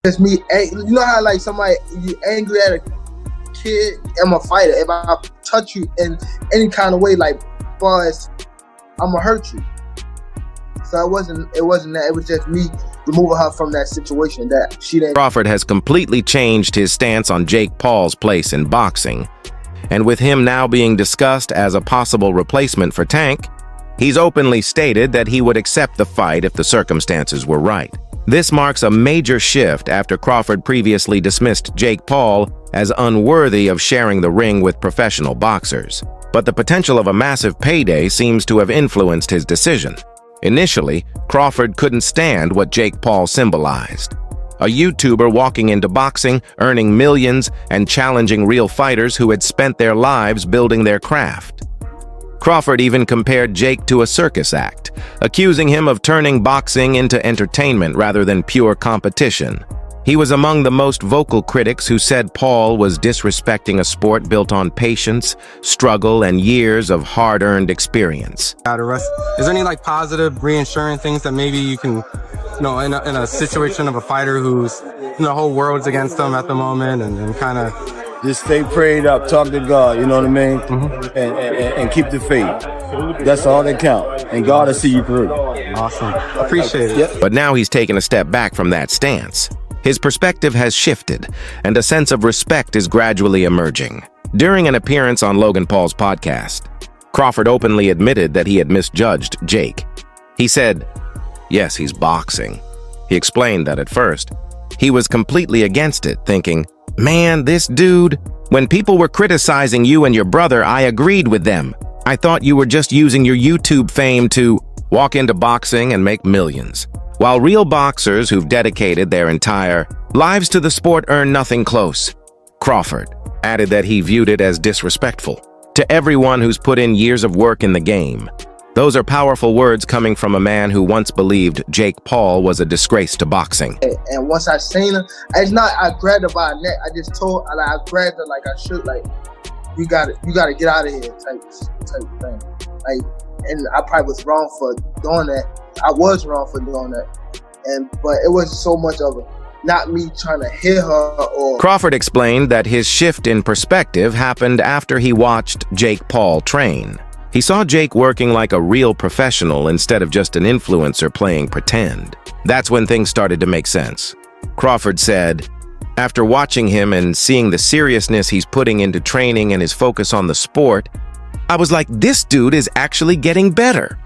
It's me. You know how like somebody you angry at a kid? I'm a fighter. If I touch you in any kind of way, like far as I'm gonna hurt you. So it wasn't that. It was just me removing her from that situation that she didn't. Crawford has completely changed his stance on Jake Paul's place in boxing. And with him now being discussed as a possible replacement for Tank, he's openly stated that he would accept the fight if the circumstances were right. This marks a major shift after Crawford previously dismissed Jake Paul as unworthy of sharing the ring with professional boxers. But the potential of a massive payday seems to have influenced his decision. Initially, Crawford couldn't stand what Jake Paul symbolized. A YouTuber walking into boxing, earning millions, and challenging real fighters who had spent their lives building their craft. Crawford even compared Jake to a circus act, accusing him of turning boxing into entertainment rather than pure competition. He was among the most vocal critics who said Paul was disrespecting a sport built on patience, struggle, and years of hard-earned experience. Is there any like positive reassuring things that maybe you can, in a situation of a fighter who's, the whole world's against them at the moment and kind of just stay prayed up, talk to God, you know what I mean? And keep the faith. That's all that counts. And God will see you through. Awesome. Appreciate it. Yep. But now he's taken a step back from that stance. His perspective has shifted, and a sense of respect is gradually emerging. During an appearance on Logan Paul's podcast, Crawford openly admitted that he had misjudged Jake. He said, yes, he's boxing. He explained that at first, he was completely against it, thinking, man, this dude, when people were criticizing you and your brother, I agreed with them. I thought you were just using your YouTube fame to walk into boxing and make millions. While real boxers who've dedicated their entire lives to the sport earn nothing close. Crawford added that he viewed it as disrespectful to everyone who's put in years of work in the game. Those are powerful words coming from a man who once believed Jake Paul was a disgrace to boxing. And once I seen her, I grabbed her by her neck. I just told her, I grabbed her like I should, like, you gotta get out of here type thing. Like, and I probably was wrong for doing that. I was wrong for doing that. But it wasn't so much of not me trying to hit her or... Crawford explained that his shift in perspective happened after he watched Jake Paul train. He saw Jake working like a real professional instead of just an influencer playing pretend. That's when things started to make sense. Crawford said, after watching him and seeing the seriousness he's putting into training and his focus on the sport, I was like, this dude is actually getting better.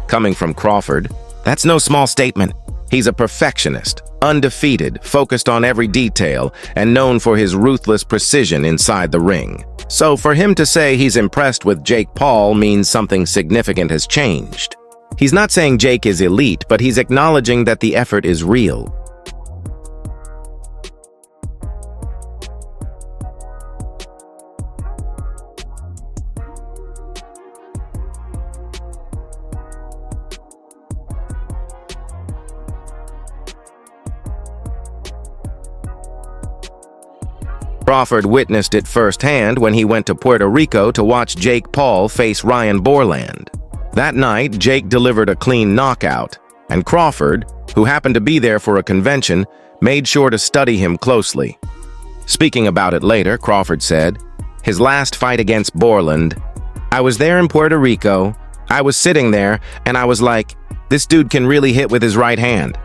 Coming from Crawford, that's no small statement. He's a perfectionist, undefeated, focused on every detail, and known for his ruthless precision inside the ring. So for him to say he's impressed with Jake Paul means something significant has changed. He's not saying Jake is elite, but he's acknowledging that the effort is real. Crawford witnessed it firsthand when he went to Puerto Rico to watch Jake Paul face Ryan Borland. That night, Jake delivered a clean knockout, and Crawford, who happened to be there for a convention, made sure to study him closely. Speaking about it later, Crawford said, his last fight against Borland, I was there in Puerto Rico, I was sitting there, and I was like, this dude can really hit with his right hand.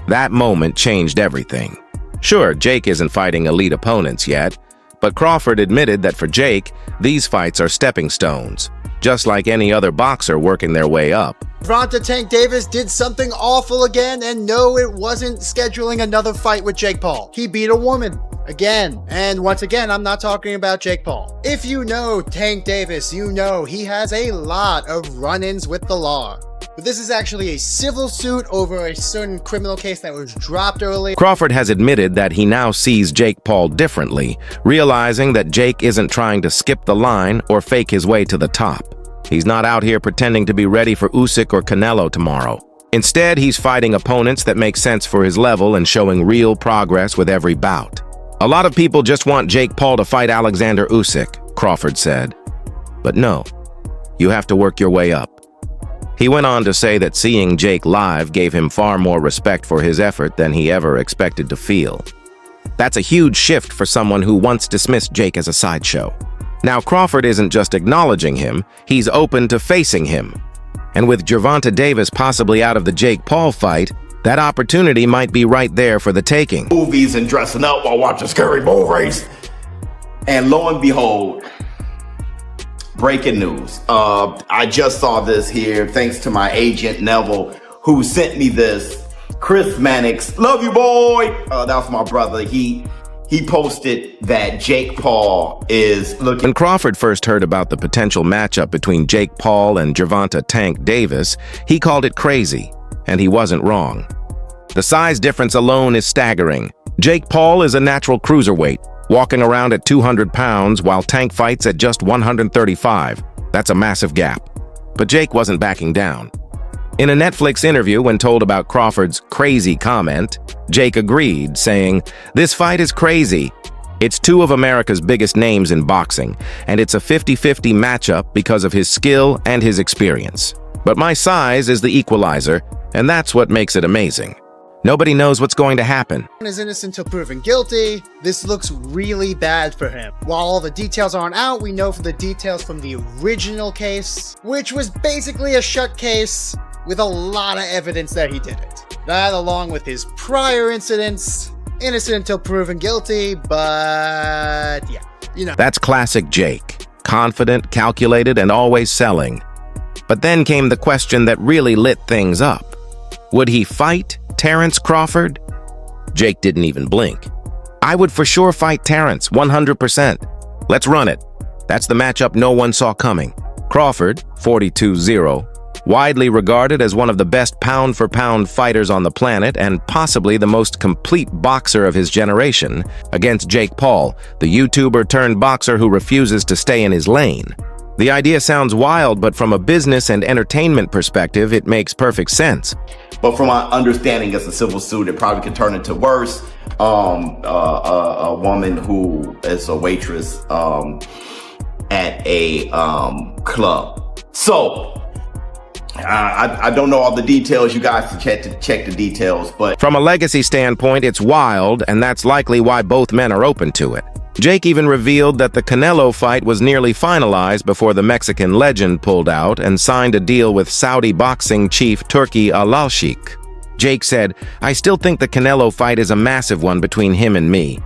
That moment changed everything. Sure, Jake isn't fighting elite opponents yet, but Crawford admitted that for Jake, these fights are stepping stones, just like any other boxer working their way up. Gervonta Tank Davis did something awful again, and no, it wasn't scheduling another fight with Jake Paul. He beat a woman. Again. And once again, I'm not talking about Jake Paul. If you know Tank Davis, you know he has a lot of run-ins with the law. But this is actually a civil suit over a certain criminal case that was dropped early. Crawford has admitted that he now sees Jake Paul differently, realizing that Jake isn't trying to skip the line or fake his way to the top. He's not out here pretending to be ready for Usyk or Canelo tomorrow. Instead, he's fighting opponents that make sense for his level and showing real progress with every bout. A lot of people just want Jake Paul to fight Alexander Usyk, Crawford said. But no, you have to work your way up. He went on to say that seeing Jake live gave him far more respect for his effort than he ever expected to feel. That's a huge shift for someone who once dismissed Jake as a sideshow. Now Crawford isn't just acknowledging him, he's open to facing him. And with Gervonta Davis possibly out of the Jake Paul fight, that opportunity might be right there for the taking. Movies and dressing up while watching scary bull race. And lo and behold, breaking news. I just saw this here thanks to my agent Neville, who sent me this. Chris Mannix, love you, boy. That was my brother. He posted that Jake Paul is looking. When Crawford first heard about the potential matchup between Jake Paul and Gervonta "Tank" Davis, he called it crazy, and he wasn't wrong. The size difference alone is staggering. Jake Paul is a natural cruiserweight, walking around at 200 pounds while Tank fights at just 135. That's a massive gap. But Jake wasn't backing down. In a Netflix interview, when told about Crawford's crazy comment, Jake agreed, saying, "This fight is crazy. It's two of America's biggest names in boxing, and it's a 50-50 matchup because of his skill and his experience. But my size is the equalizer, and that's what makes it amazing. Nobody knows what's going to happen." Is innocent until proven guilty. This looks really bad for him. While all the details aren't out, we know from the details from the original case, which was basically a shut case with a lot of evidence that he did it. That, along with his prior incidents, innocent until proven guilty, but yeah, you know. That's classic Jake. Confident, calculated, and always selling. But then came the question that really lit things up. Would he fight Terrence Crawford? Jake didn't even blink. "I would for sure fight Terrence, 100%. Let's run it." That's the matchup no one saw coming. Crawford, 42-0, widely regarded as one of the best pound-for-pound fighters on the planet and possibly the most complete boxer of his generation, against Jake Paul, the YouTuber turned boxer who refuses to stay in his lane. The idea sounds wild, but from a business and entertainment perspective, it makes perfect sense. But from my understanding, it's a civil suit. It probably could turn into worse. A woman who is a waitress at a club. So I don't know all the details. You guys can check the details, but from a legacy standpoint, it's wild, and that's likely why both men are open to it. Jake even revealed that the Canelo fight was nearly finalized before the Mexican legend pulled out and signed a deal with Saudi boxing chief Turki Al-Sheikh. Jake said, "I still think the Canelo fight is a massive one between him and me.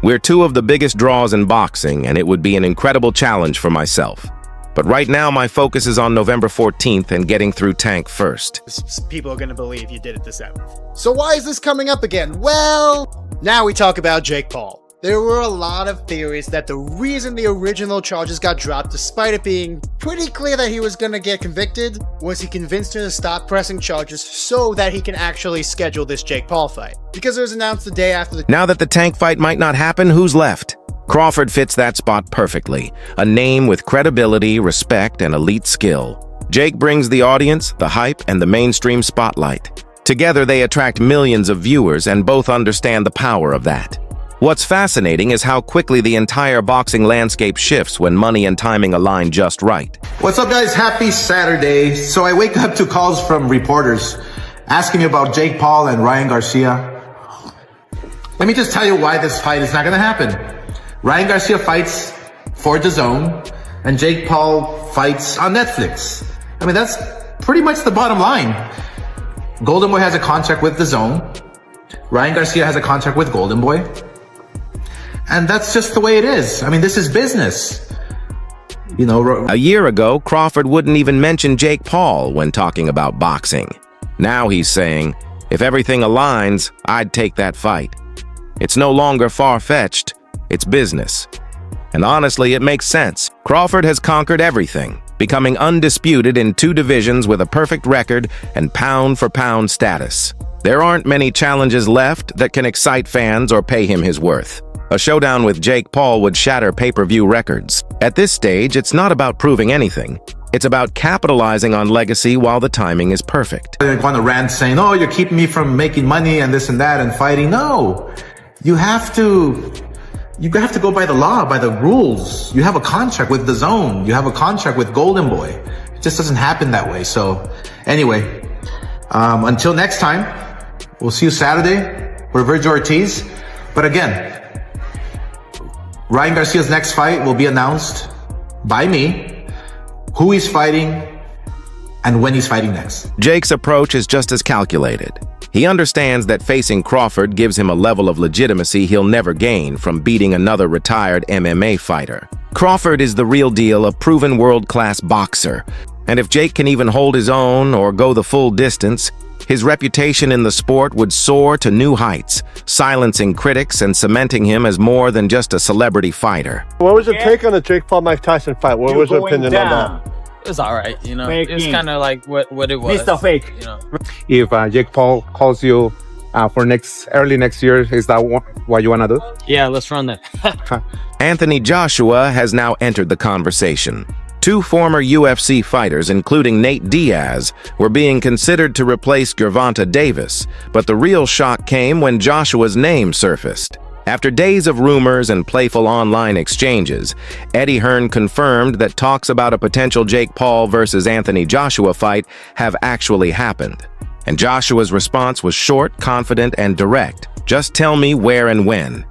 We're two of the biggest draws in boxing, and it would be an incredible challenge for myself. But right now, my focus is on November 14th and getting through Tank first." People are going to believe you did it the 7th. So why is this coming up again? Well, now we talk about Jake Paul. There were a lot of theories that the reason the original charges got dropped, despite it being pretty clear that he was going to get convicted, was he convinced her to stop pressing charges so that he can actually schedule this Jake Paul fight. Because it was announced the day after the— Now that the Tank fight might not happen, who's left? Crawford fits that spot perfectly. A name with credibility, respect, and elite skill. Jake brings the audience, the hype, and the mainstream spotlight. Together, they attract millions of viewers, and both understand the power of that. What's fascinating is how quickly the entire boxing landscape shifts when money and timing align just right. What's up, guys? Happy Saturday. So I wake up to calls from reporters asking me about Jake Paul and Ryan Garcia. Let me just tell you why this fight is not going to happen. Ryan Garcia fights for DAZN, and Jake Paul fights on Netflix. I mean, that's pretty much the bottom line. Golden Boy has a contract with DAZN. Ryan Garcia has a contract with Golden Boy. And that's just the way it is. I mean, this is business. You know, a year ago, Crawford wouldn't even mention Jake Paul when talking about boxing. Now he's saying, if everything aligns, I'd take that fight. It's no longer far-fetched, it's business. And honestly, it makes sense. Crawford has conquered everything, becoming undisputed in 2 divisions with a perfect record and pound-for-pound status. There aren't many challenges left that can excite fans or pay him his worth. A showdown with Jake Paul would shatter pay-per-view records. At this stage, it's not about proving anything. It's about capitalizing on legacy while the timing is perfect. They're going to rant saying, "Oh, you're keeping me from making money and this and that and fighting." No, you have to go by the law, by the rules. You have a contract with DAZN. You have a contract with Golden Boy. It just doesn't happen that way. So anyway, until next time, we'll see you Saturday with Virgil Ortiz. But again, Ryan Garcia's next fight will be announced by me, who he's fighting, and when he's fighting next. Jake's approach is just as calculated. He understands that facing Crawford gives him a level of legitimacy he'll never gain from beating another retired MMA fighter. Crawford is the real deal, a proven world-class boxer. And if Jake can even hold his own or go the full distance, his reputation in the sport would soar to new heights, silencing critics and cementing him as more than just a celebrity fighter. What was your take on the Jake Paul-Mike Tyson fight? What was your opinion on that? It was all right, you know. It's kind of like what it was. Mr. Fake. You know. If Jake Paul calls you for early next year, is that what you want to do? Yeah, let's run that. Anthony Joshua has now entered the conversation. Two former UFC fighters, including Nate Diaz, were being considered to replace Gervonta Davis, but the real shock came when Joshua's name surfaced. After days of rumors and playful online exchanges, Eddie Hearn confirmed that talks about a potential Jake Paul versus Anthony Joshua fight have actually happened. And Joshua's response was short, confident, and direct. Just tell me where and when.